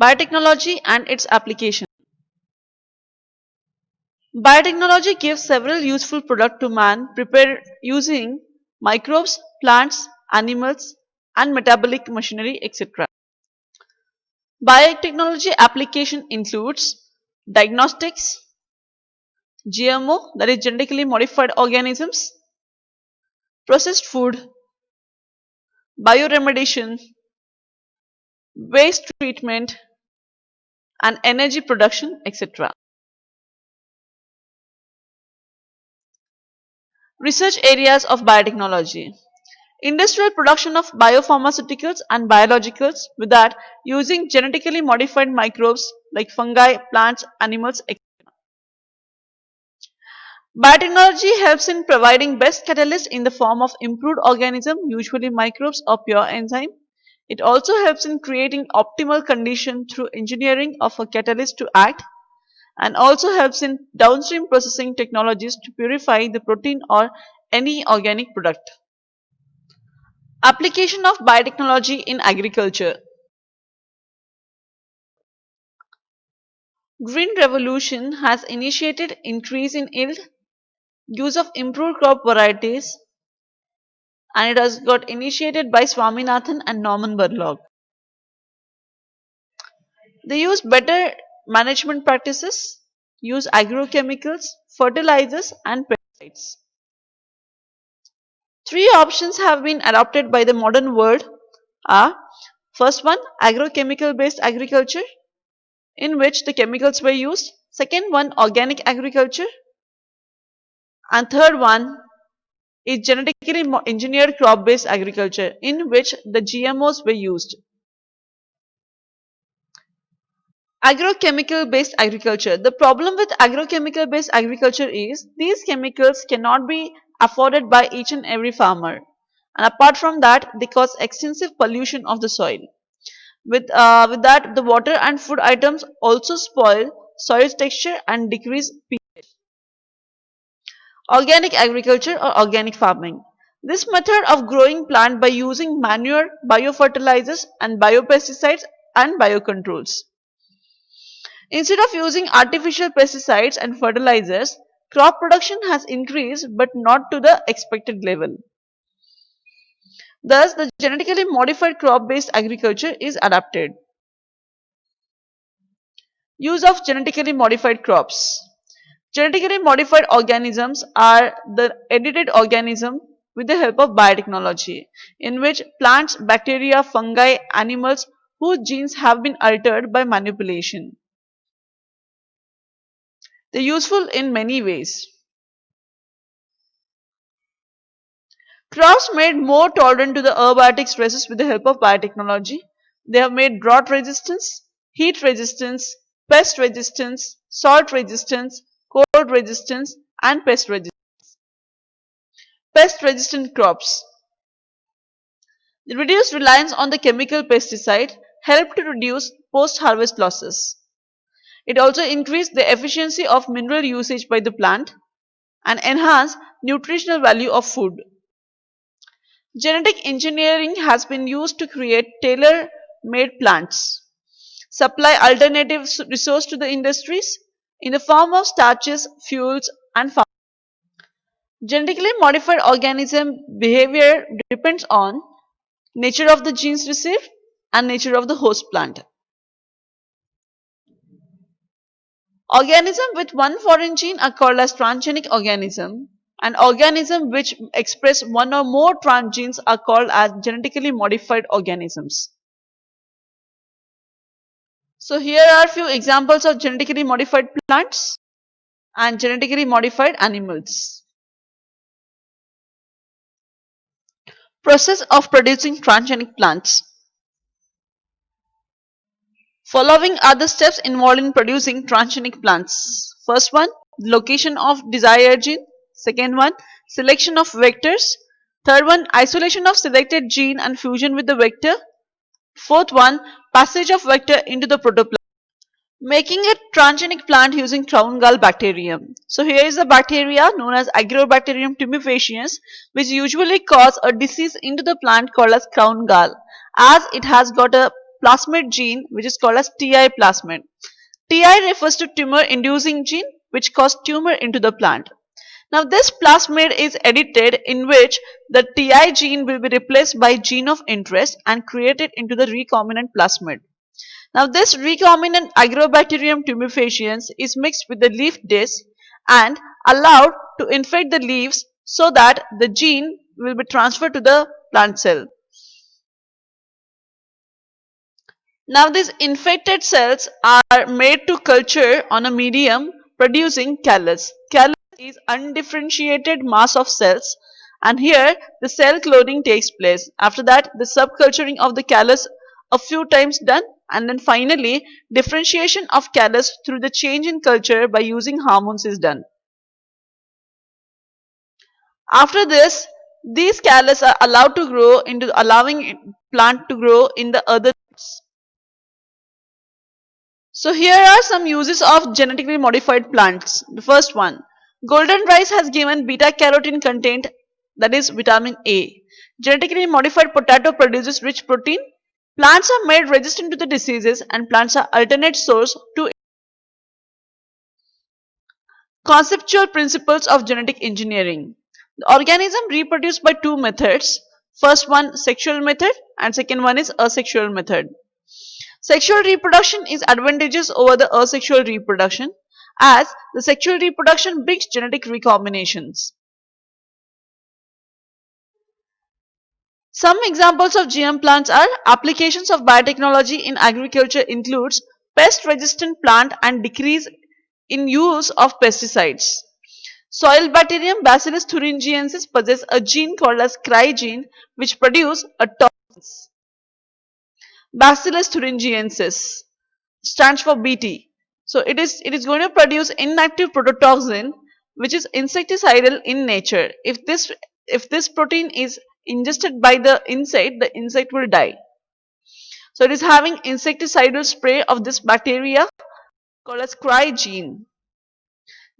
Biotechnology and its application. Biotechnology gives several useful products to man prepared using microbes, plants, animals, and metabolic machinery, etc. Biotechnology application includes diagnostics, GMO, that is genetically modified organisms, processed food, bioremediation, waste treatment, and energy production, etc. Research areas of biotechnology. Industrial production of biopharmaceuticals and biologicals with that using genetically modified microbes like fungi, plants, animals, etc. Biotechnology helps in providing best catalyst in the form of improved organism, usually microbes or pure enzyme. It also helps in creating optimal condition through engineering of a catalyst to act, and also helps in downstream processing technologies to purify the protein or any organic product. Application of biotechnology in agriculture. Green Revolution has initiated increase in yield, use of improved crop varieties, and it has got initiated by Swaminathan and Norman Borlaug. They use better management practices, use agrochemicals, fertilizers, and pesticides. Three options have been adopted by the modern world are: first one, agrochemical based agriculture, in which the chemicals were used; second one, organic agriculture; and third one is genetically engineered crop based agriculture, in which the GMOs were used. Agrochemical based agriculture. The problem with agrochemical based agriculture is these chemicals cannot be afforded by each and every farmer, and apart from that they cause extensive pollution of the soil. With that, the water and food items also spoil soil texture and decrease pH. Organic agriculture or organic farming. This method of growing plant by using manure, biofertilizers and biopesticides and biocontrols. Instead of using artificial pesticides and fertilizers, crop production has increased but not to the expected level. Thus, the genetically modified crop-based agriculture is adapted. Use of genetically modified crops. Genetically modified organisms are the edited organism with the help of biotechnology, in which plants, bacteria, fungi, animals whose genes have been altered by manipulation. They are useful in many ways. Crops made more tolerant to the abiotic stresses with the help of biotechnology. They have made drought resistance, heat resistance, pest resistance, salt resistance, cold resistance, and pest resistance. Pest resistant crops. The reduced reliance on the chemical pesticide helped to reduce post-harvest losses. It also increased the efficiency of mineral usage by the plant and enhanced nutritional value of food. Genetic engineering has been used to create tailor-made plants, supply alternative resource to the industries in the form of starches, fuels, and farm. Genetically modified organism behavior depends on nature of the genes received and nature of the host plant. Organisms with one foreign gene are called as transgenic organism, and organisms which express one or more transgenes are called as genetically modified organisms. So here are a few examples of genetically modified plants and genetically modified animals. Process of producing transgenic plants. Following are the steps involved in producing transgenic plants. First one, location of desired gene. Second one, selection of vectors. Third one, isolation of selected gene and fusion with the vector. Fourth one, passage of vector into the protoplasm. Making a transgenic plant using crown gall bacterium. So here is the bacteria known as Agrobacterium tumefaciens, which usually cause a disease into the plant called as crown gall, as it has got a plasmid gene which is called as Ti plasmid. Ti refers to tumor inducing gene which causes tumor into the plant. Now this plasmid is edited in which the Ti gene will be replaced by gene of interest and created into the recombinant plasmid. Now this recombinant Agrobacterium tumefaciens is mixed with the leaf disc and allowed to infect the leaves so that the gene will be transferred to the plant cell. Now these infected cells are made to culture on a medium producing callus. Callus is undifferentiated mass of cells, and here the cell cloning takes place. After that the subculturing of the callus a few times done, and then finally differentiation of callus through the change in culture by using hormones is done. After this, these callus are allowed to grow into allowing plant to grow in the other. So here are some uses of genetically modified plants. The first one, golden rice has given beta carotene content, that is vitamin A. Genetically modified potato produces rich protein. Plants are made resistant to the diseases and plants are alternate source to conceptual principles of genetic engineering. The organism reproduce by two methods. First one sexual method and second one is asexual method. Sexual reproduction is advantageous over the asexual reproduction as the sexual reproduction brings genetic recombinations. Some examples of GM plants are applications of biotechnology in agriculture includes pest resistant plant and decrease in use of pesticides. Soil bacterium Bacillus thuringiensis possess a gene called as cry gene which produce a toxins. Bacillus thuringiensis stands for BT. So it is going to produce inactive prototoxin which is insecticidal in nature. If this protein is ingested by the insect will die. So it is having insecticidal spray of this bacteria called as cry gene.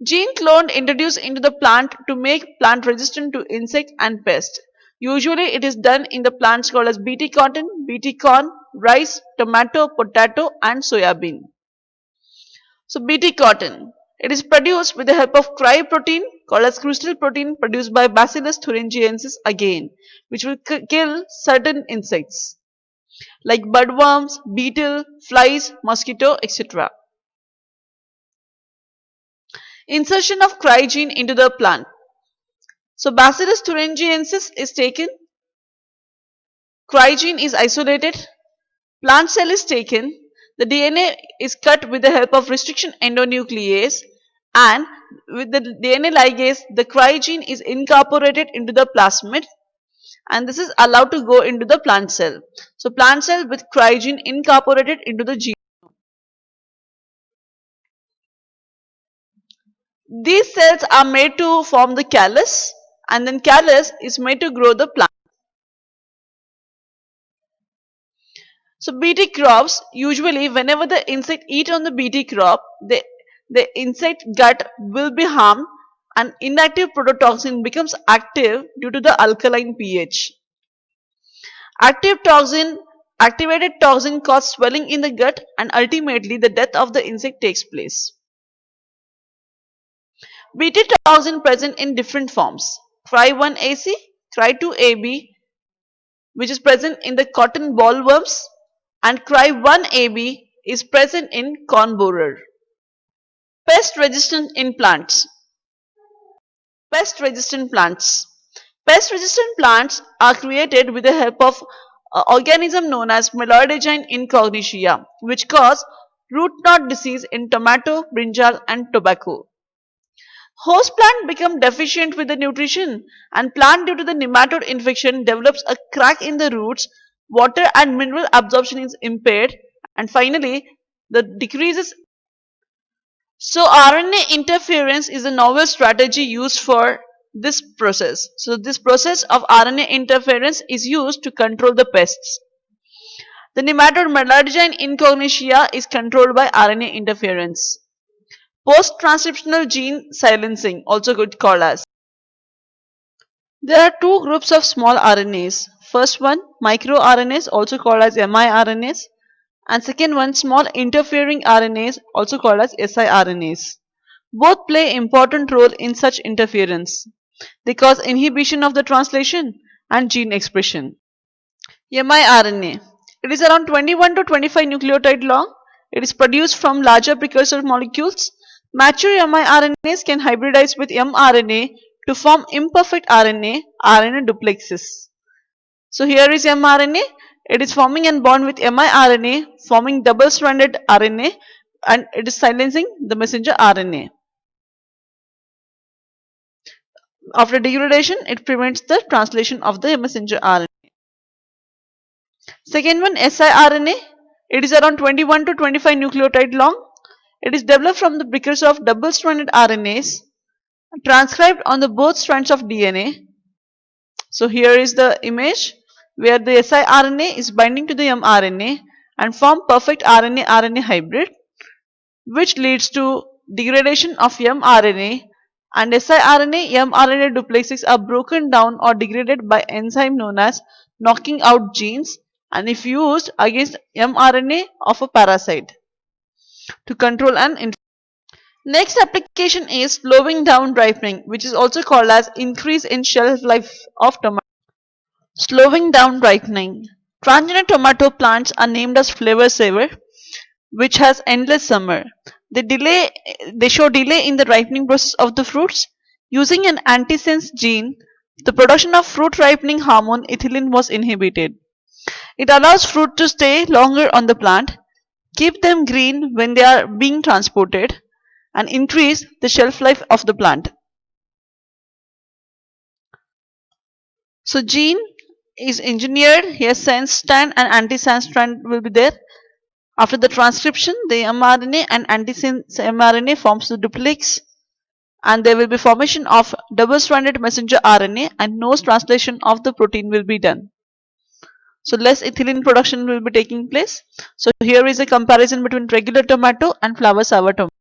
Gene cloned introduced into the plant to make plant resistant to insect and pest. Usually it is done in the plants called as BT cotton, BT corn, rice, tomato, potato and soya bean. So BT cotton, it is produced with the help of cry protein called as crystal protein produced by Bacillus thuringiensis again, which will kill certain insects like budworms, beetle, flies, mosquito, etc. Insertion of cry gene into the plant. So Bacillus thuringiensis is taken, cry gene is isolated, plant cell is taken, the DNA is cut with the help of restriction endonuclease and with the DNA ligase the cry gene is incorporated into the plasmid and this is allowed to go into the plant cell. So plant cell with cry gene incorporated into the gene. These cells are made to form the callus and then callus is made to grow the plant. So BT crops, usually whenever the insect eat on the BT crop, the insect gut will be harmed and inactive prototoxin becomes active due to the alkaline pH. Activated toxin causes swelling in the gut and ultimately the death of the insect takes place. BT toxin present in different forms. Cry1AC, Cry2AB, which is present in the cotton bollworms, and Cry1AB is present in corn borer. Pest resistant in plants. Pest resistant plants. Pest resistant plants are created with the help of an organism known as Meloidogyne incognitia, which cause root knot disease in tomato, brinjal, and tobacco. Host plant become deficient with the nutrition and plant due to the nematode infection develops a crack in the roots, water and mineral absorption is impaired and finally the decreases. So RNA interference is a novel strategy used for this process. So this process of RNA interference is used to control the pests. The nematode Meloidogyne incognitia is controlled by RNA interference. Post-transcriptional gene silencing, also good called as. There are two groups of small RNAs. First one, microRNAs, also called as miRNAs. and second one small interfering RNAs, also called as siRNAs. Both play important role in such interference. They cause inhibition of the translation and gene expression. miRNA. It is around 21 to 25 nucleotide long. It is produced from larger precursor molecules. Mature miRNAs can hybridize with mRNA to form imperfect RNA duplexes. So here is mRNA. It is forming and bond with miRNA, forming double-stranded RNA, and it is silencing the messenger RNA. After degradation, it prevents the translation of the messenger RNA. Second one, siRNA. It is around 21 to 25 nucleotide long. It is developed from the precursor of double-stranded RNAs transcribed on the both strands of DNA. So here is the image where the siRNA is binding to the mRNA and form perfect RNA-RNA hybrid, which leads to degradation of mRNA, and siRNA mRNA duplexes are broken down or degraded by enzyme known as knocking out genes, and if used against mRNA of a parasite to control an infection. Next application is slowing down ripening, which is also called as increase in shelf life of tomato. Slowing down ripening. Transgenic tomato plants are named as flavor saver, which has endless summer. They show delay in the ripening process of the fruits. Using an antisense gene, the production of fruit ripening hormone ethylene was inhibited. It allows fruit to stay longer on the plant, keep them green when they are being transported, and increase the shelf life of the plant. So gene is engineered. Here sense strand and antisense strand will be there. After the transcription, the mRNA and antisense mRNA forms the duplex, and there will be formation of double-stranded messenger RNA, and no translation of the protein will be done. So less ethylene production will be taking place. So here is a comparison between regular tomato and flower sour tomato.